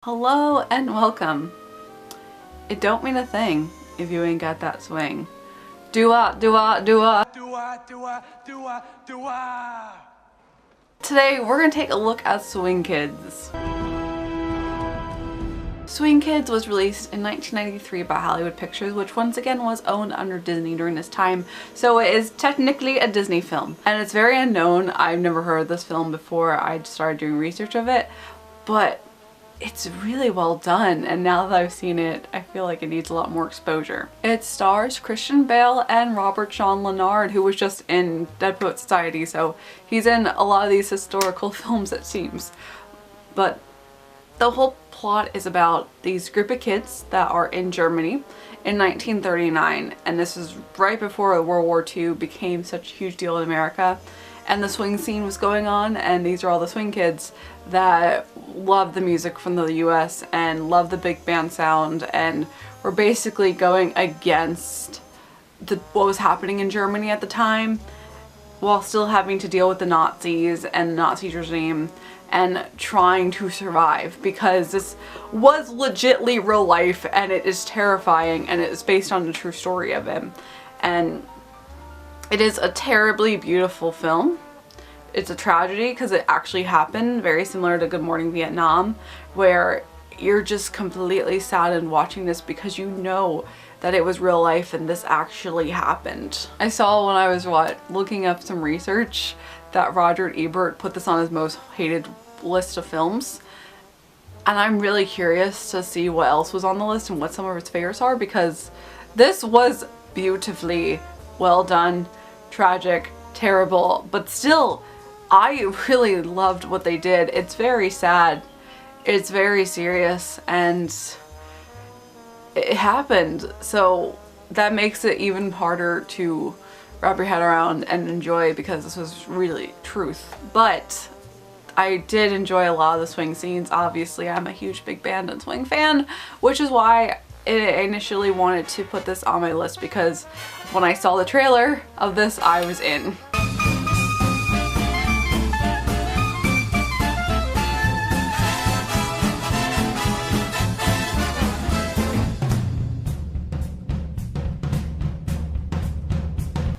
Hello and welcome. It don't mean a thing if you ain't got that swing. Do-ah, do-ah, do-ah. Do-ah, do-ah, do-ah, do-ah. Today we're gonna take a look at Swing Kids. Swing Kids was released in 1993 by Hollywood Pictures, which once again was owned under Disney during this time, so it is technically a Disney film. And it's very unknown. I've never heard of this film before I started doing research of it, but it's really well done, and now that I've seen it, I feel like it needs a lot more exposure. It stars Christian Bale and Robert Sean Leonard, who was just in Dead Poet Society, so he's in a lot of these historical films, it seems. But the whole plot is about these group of kids that are in Germany in 1939, and this is right before World War II became such a huge deal in America. And the swing scene was going on, and these are all the swing kids that love the music from the US and love the big band sound, and were basically going against what was happening in Germany at the time, while still having to deal with the Nazis and Nazi regime and trying to survive, because this was legitly real life and it is terrifying, and it is based on the true story of him. And it is a terribly beautiful film. It's a tragedy because it actually happened, very similar to Good Morning Vietnam, where you're just completely saddened watching this because you know that it was real life and this actually happened. I saw when I was looking up some research that Roger Ebert put this on his most hated list of films, and I'm really curious to see what else was on the list and what some of its favorites are, because this was beautifully well done. Tragic, terrible, but still I really loved what they did. It's very sad, it's very serious, and it happened, so that makes it even harder to wrap your head around and enjoy, because this was really truth. But I did enjoy a lot of the swing scenes. Obviously I'm a huge big band and swing fan, which is why I initially wanted to put this on my list, because when I saw the trailer of this, I was in.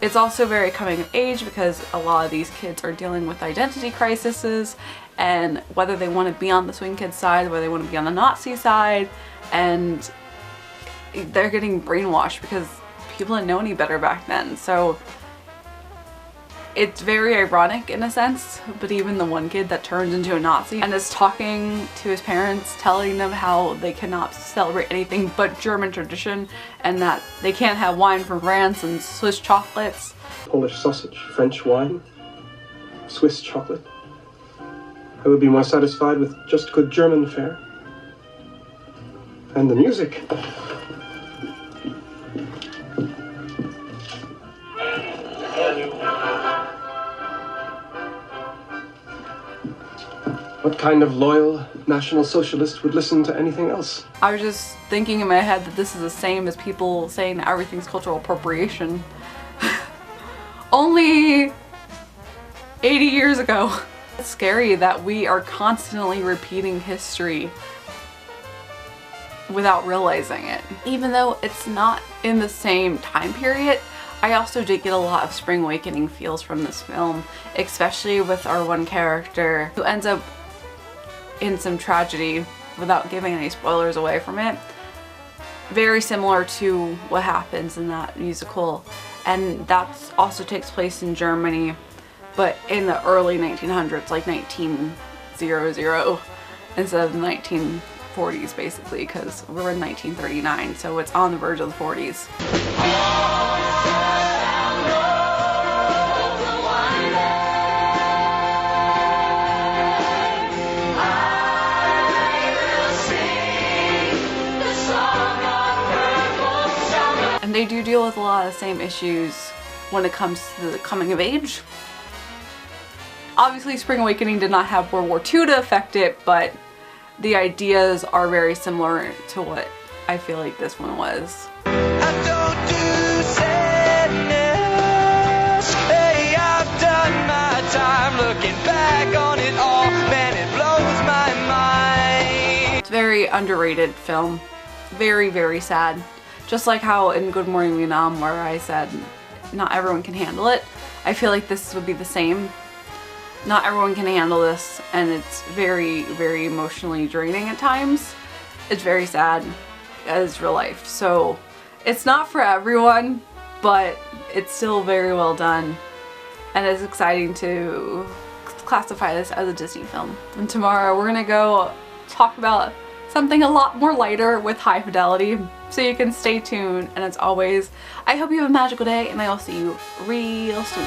It's also very coming of age, because a lot of these kids are dealing with identity crises, and whether they want to be on the swing kids side, whether they want to be on the Nazi side, and they're getting brainwashed because people didn't know any better back then. So it's very ironic in a sense, but even the one kid that turns into a Nazi and is talking to his parents, telling them how they cannot celebrate anything but German tradition, and that they can't have wine from France and Swiss chocolates. Polish sausage, French wine, Swiss chocolate. I would be more satisfied with just good German fare. And the music. What kind of loyal National Socialist would listen to anything else? I was just thinking in my head that this is the same as people saying that everything's cultural appropriation. Only 80 years ago. It's scary that we are constantly repeating history without realizing it. Even though it's not in the same time period, I also did get a lot of Spring Awakening feels from this film, especially with our one character who ends up in some tragedy, without giving any spoilers away from it. Very similar to what happens in that musical, and that also takes place in Germany, but in the early 1900s, like 1900 instead of the 1940s basically, because we're in 1939, so it's on the verge of the 40s. And they do deal with a lot of the same issues when it comes to the coming of age. Obviously Spring Awakening did not have World War II to affect it, but the ideas are very similar to what I feel like this one was. I don't do sadness. Hey, I've done my time looking back on it all. Man, it blows my mind. very underrated film. Very, very sad. Just like how in Good Morning Vietnam, where I said not everyone can handle it, I feel like this would be the same. Not everyone can handle this, and it's very, very emotionally draining at times. It's very sad, as real life. So it's not for everyone, but it's still very well done, and it's exciting to classify this as a Disney film. And tomorrow we're gonna go talk about something a lot more lighter with High Fidelity, so you can stay tuned. And as always, I hope you have a magical day, and I will see you real soon.